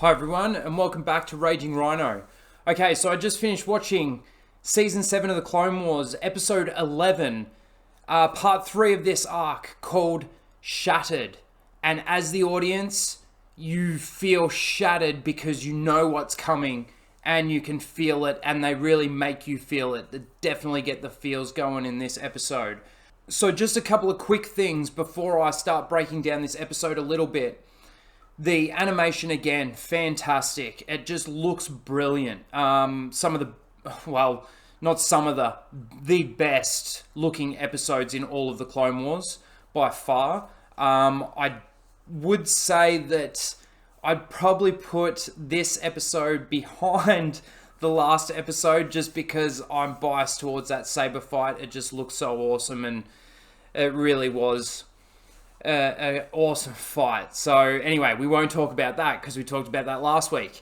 Hi everyone, and welcome back to Raging Ryno. Okay, so I just finished watching Season 7 of the Clone Wars, Episode 11, Part 3 of this arc called Shattered. And as the audience, you feel shattered because you know what's coming and you can feel it, and they really make you feel it. They definitely get the feels going in this episode. So just a couple of quick things before I start breaking down this episode a little bit. The animation, again, fantastic. It just looks brilliant. The best looking episodes in all of the Clone Wars, by far. I would say that I'd probably put this episode behind the last episode just because I'm biased towards that saber fight. It just looks so awesome, and it really was an awesome fight. So anyway, we won't talk about that because we talked about that last week.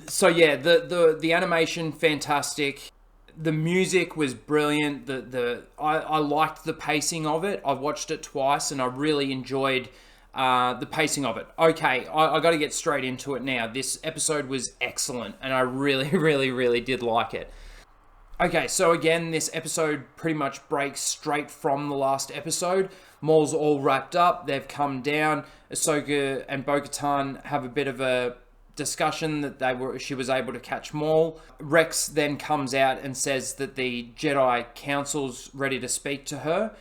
So yeah, the animation, fantastic. The music was brilliant. I liked the pacing of it. I watched it twice and I really enjoyed the pacing of it. Okay, I got to get straight into it now. This episode was excellent and I really did like it. Okay, so again, this episode pretty much breaks straight from the last episode. Maul's all wrapped up. They've come down. Ahsoka and Bo-Katan have a bit of a discussion that she was able to catch Maul. Rex then comes out and says that the Jedi Council's ready to speak to her.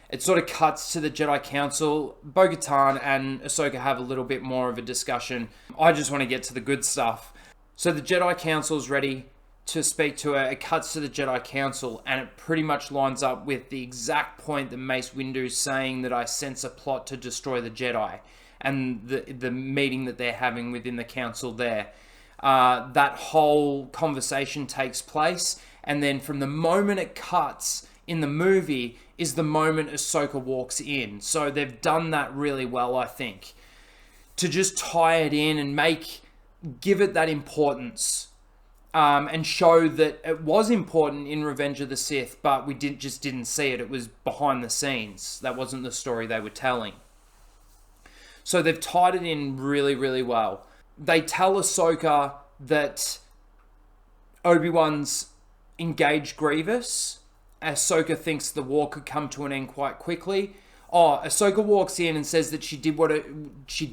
It sort of cuts to the Jedi Council. Bo-Katan and Ahsoka have a little bit more of a discussion. I just want to get to the good stuff. So the Jedi Council's ready to speak to her. It cuts to the Jedi Council and it pretty much lines up with the exact point that Mace Windu's saying that I sense a plot to destroy the Jedi, and the meeting that they're having within the council there. That whole conversation takes place, and then from the moment it cuts in the movie is the moment Ahsoka walks in. So they've done that really well, I think, to just tie it in and give it that importance. And show that it was important in Revenge of the Sith, but we just didn't see it. It was behind the scenes. That wasn't the story they were telling. So they've tied it in really well. They tell Ahsoka that Obi-Wan's engaged Grievous. Ahsoka thinks the war could come to an end quite quickly. Ahsoka walks in and says that she did what she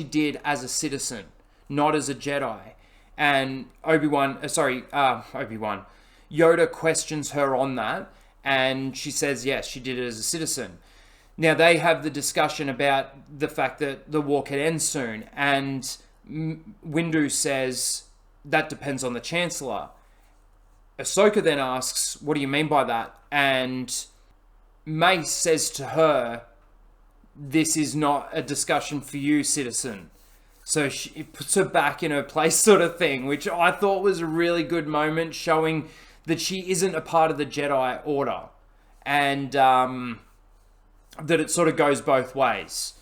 did as a citizen, not as a Jedi. And Yoda questions her on that, and she says, yes, she did it as a citizen. Now, they have the discussion about the fact that the war could end soon, and Windu says, that depends on the Chancellor. Ahsoka then asks, what do you mean by that? And Mace says to her, this is not a discussion for you, citizen. So it puts her back in her place, sort of thing, which I thought was a really good moment, showing that she isn't a part of the Jedi Order, and that it sort of goes both ways.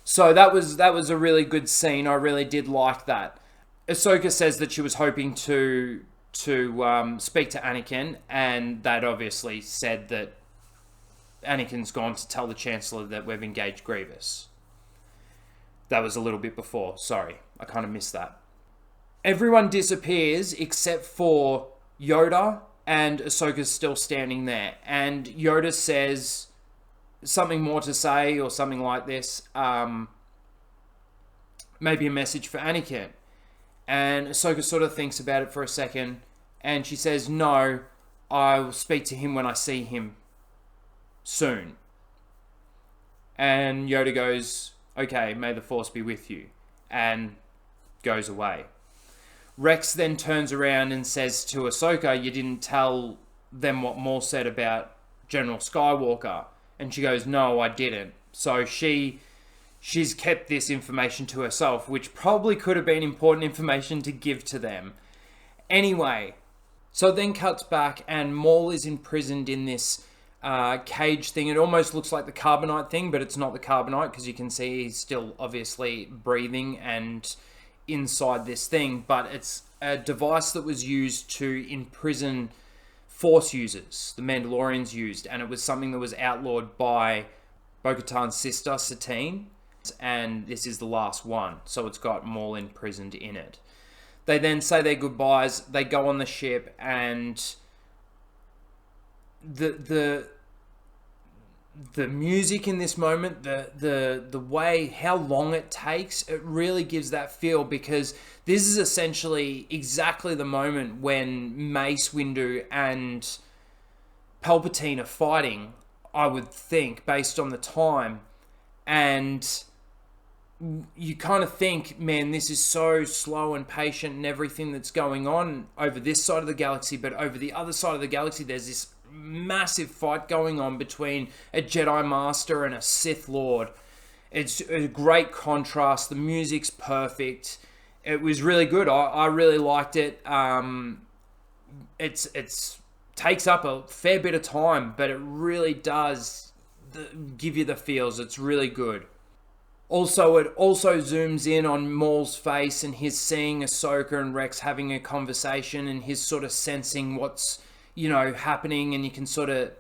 So that was a really good scene. I really did like that. Ahsoka says that she was hoping to speak to Anakin, and that obviously said that Anakin's gone to tell the Chancellor that we've engaged Grievous. That was a little bit before. Sorry, I kind of missed that. Everyone disappears except for Yoda, and Ahsoka's still standing there. And Yoda says something more to say, or something like this. Maybe a message for Anakin. And Ahsoka sort of thinks about it for a second, and she says, no, I'll speak to him when I see him soon. And Yoda goes, okay, may the Force be with you, and goes away. Rex then turns around and says to Ahsoka, you didn't tell them what Maul said about General Skywalker. And she goes, no, I didn't. So she's kept this information to herself, which probably could have been important information to give to them. Anyway, so it then cuts back, and Maul is imprisoned in this cage thing. It almost looks like the carbonite thing, but it's not the carbonite, because you can see he's still obviously breathing and inside this thing, but it's a device that was used to imprison Force users, the Mandalorians used, and it was something that was outlawed by Bo-Katan's sister, Satine. and this is the last one. So it's got Maul imprisoned in it. They then say their goodbyes. They go on the ship, and the music in this moment, the way, how long it takes, it really gives that feel, because this is essentially exactly the moment when Mace Windu and Palpatine are fighting, I would think, based on the time. And you kind of think, man, this is so slow and patient and everything that's going on over this side of the galaxy, but over the other side of the galaxy, there's this massive fight going on between a Jedi Master and a Sith Lord. It's a great contrast. The music's perfect. It was really good. I really liked it. It's takes up a fair bit of time, but it really does give you the feels. It's really good. Also, it also zooms in on Maul's face, and he's seeing Ahsoka and Rex having a conversation, and he's sort of sensing what's, happening, and you can sort of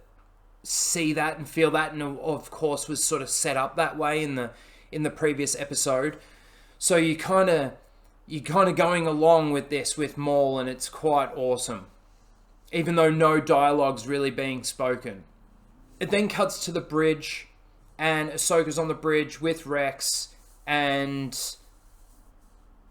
see that and feel that, and of course was sort of set up that way in the previous episode. So you're kind of going along with this with Maul, and it's quite awesome, even though no dialogue's really being spoken. It then cuts to the bridge, and Ahsoka's on the bridge with Rex, and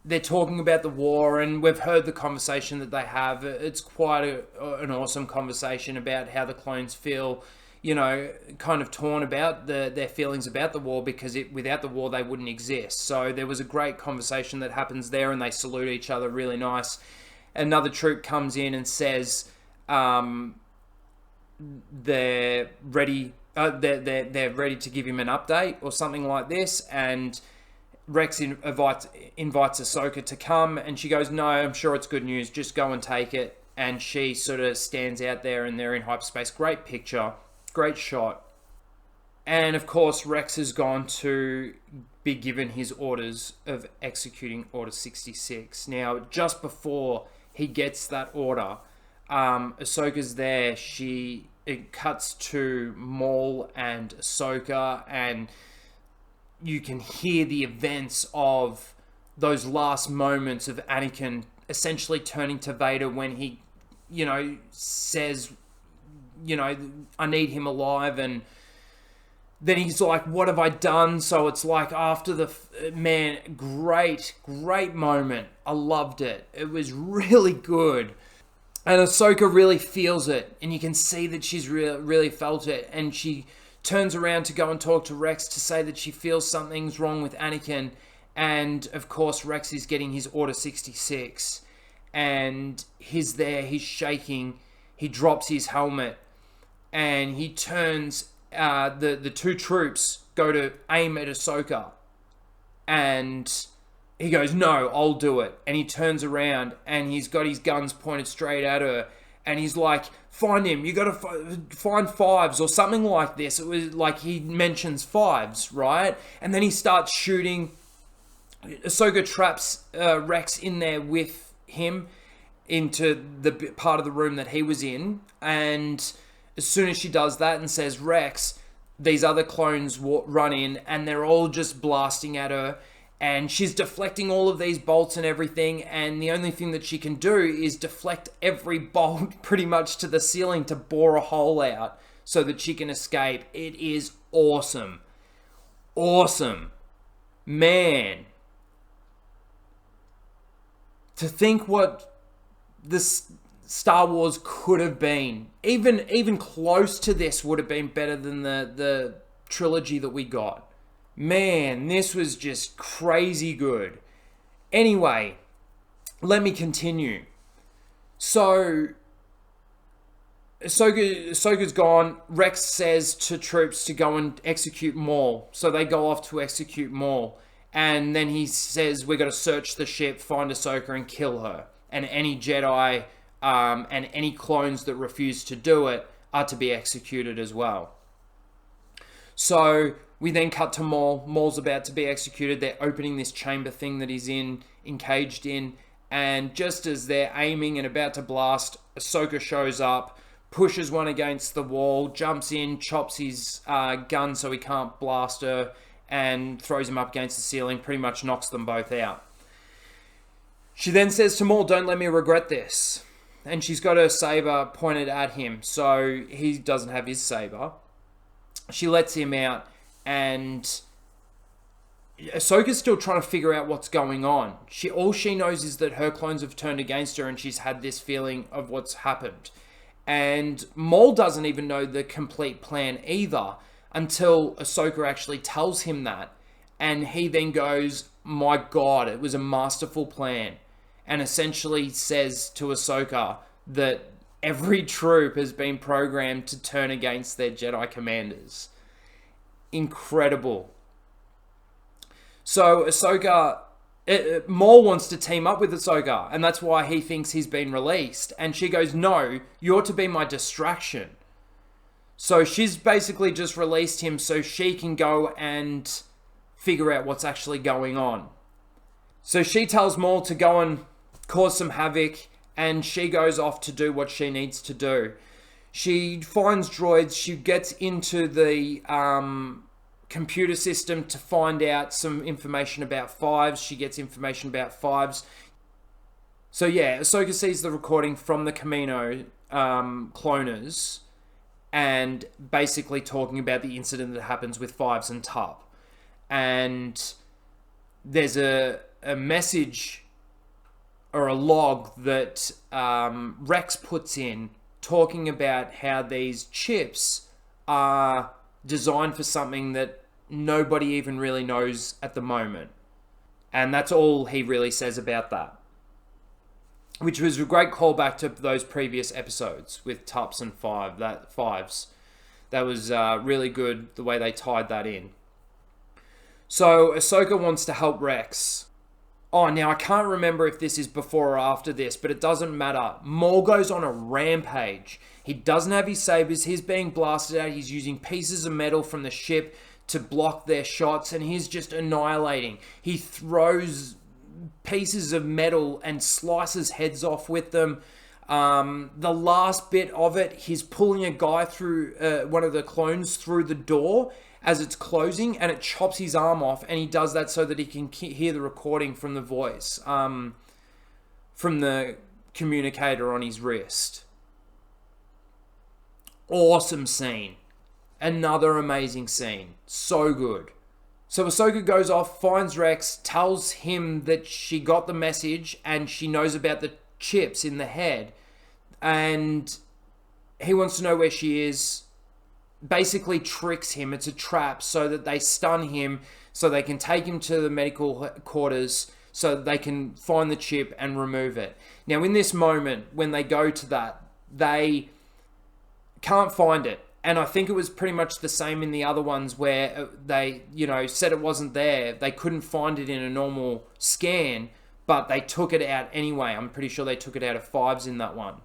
they're talking about the war, and we've heard the conversation that they have. It's quite an awesome conversation about how the clones feel, kind of torn about their feelings about the war, because without the war they wouldn't exist. So there was a great conversation that happens there, and they salute each other really nice. Another troop comes in and says they're ready. They're ready to give him an update or something like this, and Rex invites Ahsoka to come, and she goes, no, I'm sure it's good news, just go and take it. And she sort of stands out there, and they're in hyperspace. Great picture, great shot. And of course Rex has gone to be given his orders of executing Order 66. Now, just before he gets that order, Ahsoka's there. It cuts to Maul and Ahsoka, and you can hear the events of those last moments of Anakin essentially turning to Vader when he, says, I need him alive, and then he's like, what have I done? So it's like after great moment. I loved it. It was really good. And Ahsoka really feels it, and you can see that she's really felt it. And she turns around to go and talk to Rex to say that she feels something's wrong with Anakin. And of course, Rex is getting his Order 66, and he's there, he's shaking, he drops his helmet, and he turns. The two troops go to aim at Ahsoka, and he goes, no, I'll do it. And he turns around, and he's got his guns pointed straight at her. And he's like, find him. You got to find fives or something like this. It was like he mentions fives, right? And then he starts shooting. Ahsoka traps Rex in there with him into the part of the room that he was in. And as soon as she does that and says, Rex, these other clones run in, and they're all just blasting at her. And she's deflecting all of these bolts and everything, and the only thing that she can do is deflect every bolt pretty much to the ceiling to bore a hole out so that she can escape. It is awesome. Awesome. Man. To think what this Star Wars could have been. Even close to this would have been better than the trilogy that we got. Man, this was just crazy good. Anyway, let me continue. So, Ahsoka's gone. Rex says to troops to go and execute Maul. So they go off to execute Maul. And then he says, we've got to search the ship, find Ahsoka, and kill her. And any Jedi and any clones that refuse to do it are to be executed as well. So we then cut to Maul. Maul's about to be executed. They're opening this chamber thing that he's encaged in. And just as they're aiming and about to blast, Ahsoka shows up, pushes one against the wall, jumps in, chops his gun so he can't blast her, and throws him up against the ceiling, pretty much knocks them both out. She then says to Maul, "Don't let me regret this." And she's got her saber pointed at him, so he doesn't have his saber. She lets him out, and Ahsoka's still trying to figure out what's going on. All she knows is that her clones have turned against her, and she's had this feeling of what's happened. And Maul doesn't even know the complete plan either until Ahsoka actually tells him that. And he then goes, "My God, it was a masterful plan." And essentially says to Ahsoka that every troop has been programmed to turn against their Jedi commanders. Incredible. So Ahsoka, Maul wants to team up with Ahsoka, and that's why he thinks he's been released. And she goes, "No, you're to be my distraction." So she's basically just released him so she can go and figure out what's actually going on. So she tells Maul to go and cause some havoc, and she goes off to do what she needs to do. She finds droids. She gets into the computer system to find out some information about fives. She gets information about fives. So yeah, Ahsoka sees the recording from the Camino cloners and basically talking about the incident that happens with fives and Tup. And there's a message or a log that Rex puts in talking about how these chips are designed for something that nobody even really knows at the moment. And that's all he really says about that. Which was a great callback to those previous episodes with Tups and Fives. That was really good, the way they tied that in. So Ahsoka wants to help Rex. Oh, now I can't remember if this is before or after this, but it doesn't matter. Maul goes on a rampage. He doesn't have his sabers. He's being blasted out. He's using pieces of metal from the ship to block their shots, and he's just annihilating. He throws pieces of metal and slices heads off with them. The last bit of it, he's pulling a guy through, one of the clones through the door as it's closing, and it chops his arm off, and he does that so that he can hear the recording from the voice, from the communicator on his wrist. Awesome scene. Another amazing scene. So good. So Ahsoka goes off, finds Rex, tells him that she got the message and she knows about the chips in the head, and he wants to know where she is. Basically tricks him. It's a trap so that they stun him, so they can take him to the medical quarters so that they can find the chip and remove it. Now in this moment, when they go to that, they can't find it. And I think it was pretty much the same in the other ones where they, said it wasn't there. They couldn't find it in a normal scan, but they took it out anyway. I'm pretty sure they took it out of Fives in that one.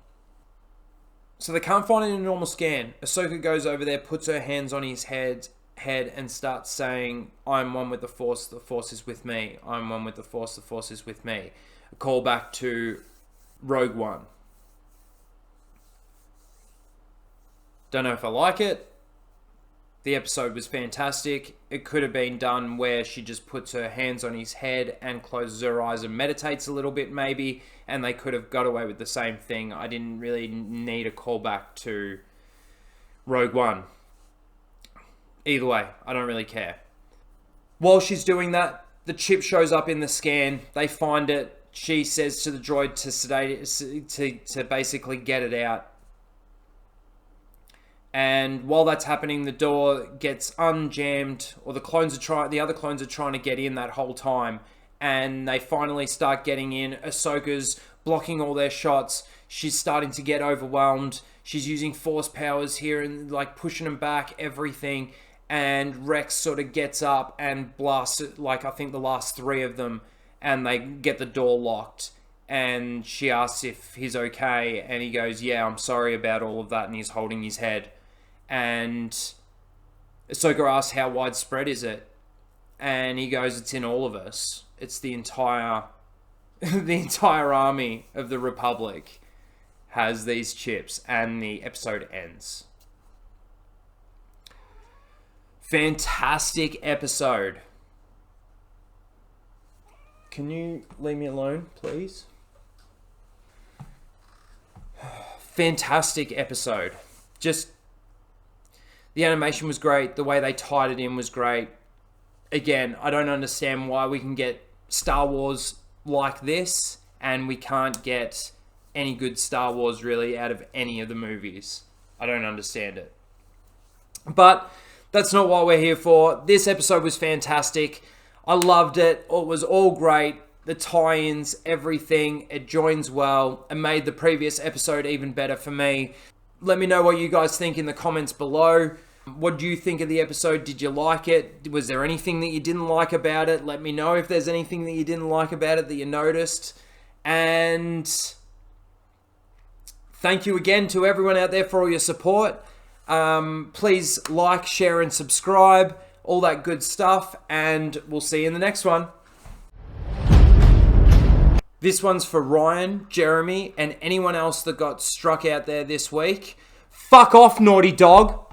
So they can't find it in a normal scan. Ahsoka goes over there, puts her hands on his head and starts saying, "I'm one with the Force is with me. I'm one with the Force is with me." A callback to Rogue One. Don't know if I like it. The episode was fantastic. It could have been done where she just puts her hands on his head and closes her eyes and meditates a little bit maybe, and they could have got away with the same thing. I didn't really need a callback to Rogue One. Either way, I don't really care. While she's doing that, the chip shows up in the scan. They find it. She says to the droid to sedate it, to basically get it out. And while that's happening, the door gets unjammed, or the other clones are trying to get in that whole time, and they finally start getting in. Ahsoka's blocking all their shots. She's starting to get overwhelmed. She's using force powers here and pushing them back, everything. And Rex sort of gets up and blasts it, I think the last three of them, and they get the door locked. And she asks if he's okay, and he goes, "Yeah, I'm sorry about all of that," and he's holding his head. And Ahsoka asks, "How widespread is it?" And he goes, "It's in all of us. It's the entire army of the Republic has these chips." And the episode ends. Fantastic episode. Can you leave me alone, please? Fantastic episode. Just, the animation was great. The way they tied it in was great. Again, I don't understand why we can get Star Wars like this and we can't get any good Star Wars really out of any of the movies. I don't understand it. But that's not what we're here for. This episode was fantastic. I loved it. It was all great. The tie-ins, everything, it joins well and made the previous episode even better for me. Let me know what you guys think in the comments below. What do you think of the episode? Did you like it? Was there anything that you didn't like about it? Let me know if there's anything that you didn't like about it that you noticed. And thank you again to everyone out there for all your support. Please like, share, and subscribe. All that good stuff. And we'll see you in the next one. This one's for Ryan, Jeremy, and anyone else that got struck out there this week. Fuck off, naughty dog.